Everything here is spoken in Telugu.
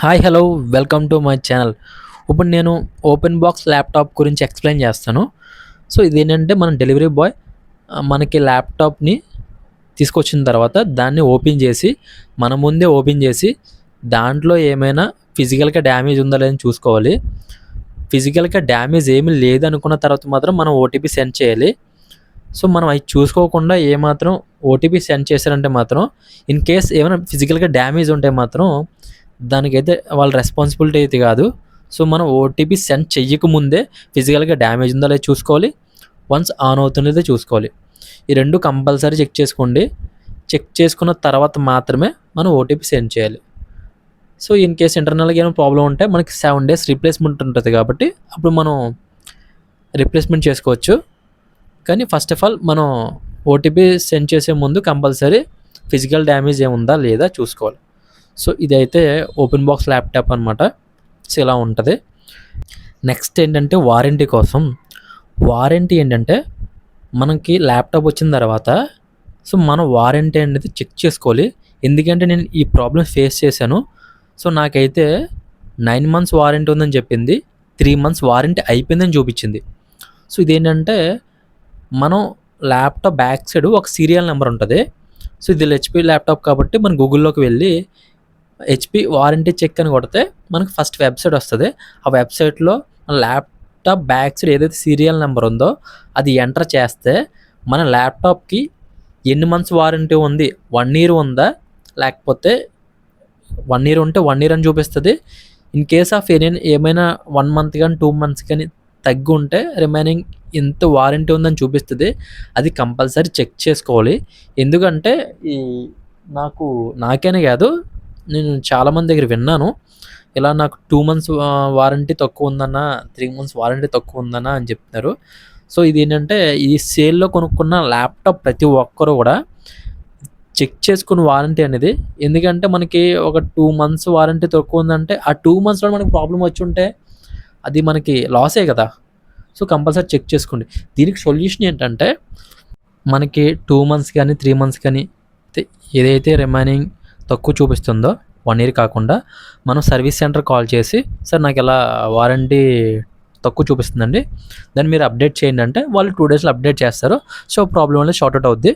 Hi hello welcome to my channel. ఇప్పుడు నేను ఓపెన్ బాక్స్ ల్యాప్టాప్ గురించి ఎక్స్ప్లెయిన్ చేస్తాను. సో ఇదేంటంటే మన డెలివరీ బాయ్ మనకి ల్యాప్టాప్ని తీసుకొచ్చిన తర్వాత దాన్ని ఓపెన్ చేసి మన ముందే ఓపెన్ చేసి దాంట్లో ఏమైనా ఫిజికల్గా డ్యామేజ్ ఉందా లేదని చూసుకోవాలి. ఫిజికల్గా డ్యామేజ్ ఏమీ లేదనుకున్న తర్వాత మాత్రం మనం ఓటీపీ సెండ్ చేయాలి. సో మనం అవి చూసుకోకుండా ఏమాత్రం ఓటీపీ సెండ్ చేశారంటే మాత్రం ఇన్ కేస్ ఏమైనా ఫిజికల్గా డ్యామేజ్ ఉంటే మాత్రం దానికైతే వాళ్ళ రెస్పాన్సిబిలిటీ అయితే కాదు. సో మనం ఓటీపీ సెండ్ చెయ్యకముందే ఫిజికల్గా డ్యామేజ్ ఉందో లేదో చూసుకోవాలి. వన్స్ ఆన్ అవుతున్నదో చూసుకోవాలి. ఈ రెండు కంపల్సరీ చెక్ చేసుకోండి. చెక్ చేసుకున్న తర్వాత మాత్రమే మనం ఓటీపీ సెండ్ చేయాలి. సో ఇన్ కేస్ ఇంటర్నల్గా ఏమైనా ప్రాబ్లం ఉంటే మనకి 7 days రీప్లేస్మెంట్ ఉంటుంది కాబట్టి అప్పుడు మనం రీప్లేస్మెంట్ చేసుకోవచ్చు. కానీ ఫస్ట్ ఆఫ్ ఆల్ మనం ఓటీపీ సెండ్ చేసే ముందు కంపల్సరీ ఫిజికల్ డ్యామేజ్ ఏముందా లేదా చూసుకోవాలి. సో ఇదైతే ఓపెన్ బాక్స్ ల్యాప్టాప్ అనమాట. సో ఇలా ఉంటుంది. నెక్స్ట్ ఏంటంటే వారంటీ కోసం. వారంటీ ఏంటంటే మనకి ల్యాప్టాప్ వచ్చిన తర్వాత సో మనం వారంటీ అనేది చెక్ చేసుకోవాలి. ఎందుకంటే నేను ఈ ప్రాబ్లమ్ ఫేస్ చేశాను. సో నాకైతే 9 months వారంటీ ఉందని చెప్పింది, 3 months వారంటీ అయిపోయిందని చూపించింది. సో ఇదేంటంటే మనం ల్యాప్టాప్ బ్యాక్ సైడ్ ఒక సీరియల్ నెంబర్ ఉంటుంది. సో ఇది హెచ్పి ల్యాప్టాప్ కాబట్టి మనం గూగుల్లోకి వెళ్ళి హెచ్పి వారంటీ చెక్ అని కొడితే మనకు ఫస్ట్ వెబ్సైట్ వస్తుంది. ఆ వెబ్సైట్లో మన ల్యాప్టాప్ బ్యాక్ సైడ్ ఏదైతే సీరియల్ నెంబర్ ఉందో అది ఎంటర్ చేస్తే మన ల్యాప్టాప్కి ఎన్ని మంత్స్ వారంటీ ఉంది, 1 year ఉందా, లేకపోతే 1 year ఉంటే 1 year అని చూపిస్తుంది. ఇన్ కేస్ ఆఫ్ ఏమైనా 1 month కానీ 2 months కానీ తగ్గి ఉంటే రిమైనింగ్ ఎంత వారంటీ ఉందని చూపిస్తుంది. అది కంపల్సరీ చెక్ చేసుకోవాలి. ఎందుకంటే ఈ నాకేనే కాదు, నేను చాలామంది దగ్గర విన్నాను. ఇలా నాకు 2 months వారంటీ తక్కువ ఉందన్న, 3 months వారంటీ తక్కువ ఉందన్న అని చెప్తున్నారు. సో ఇదేంటంటే ఈ సేల్లో కొనుక్కున్న ల్యాప్టాప్ ప్రతి ఒక్కరు కూడా చెక్ చేసుకున్న వారంటీ అనేది. ఎందుకంటే మనకి ఒక 2 months వారంటీ తక్కువ ఉందంటే ఆ 2 monthsలో మనకి ప్రాబ్లం వచ్చి ఉంటే అది మనకి లాసే కదా. సో కంపల్సరీ చెక్ చేసుకోండి. దీనికి సొల్యూషన్ ఏంటంటే మనకి 2 months కానీ 3 months కానీ ఏదైతే రిమైనింగ్ తక్కువ చూపిస్తుందో 1 year కాకుండా మనం సర్వీస్ సెంటర్ కాల్ చేసి సార్ నాకు ఇలా వారంటీ తక్కువ చూపిస్తుందండి, దాన్ని మీరు అప్డేట్ చేయండి అంటే వాళ్ళు 2 daysలో అప్డేట్ చేస్తారు. సో ప్రాబ్లం అనేది షార్ట్ అవుట్ అవుద్ది.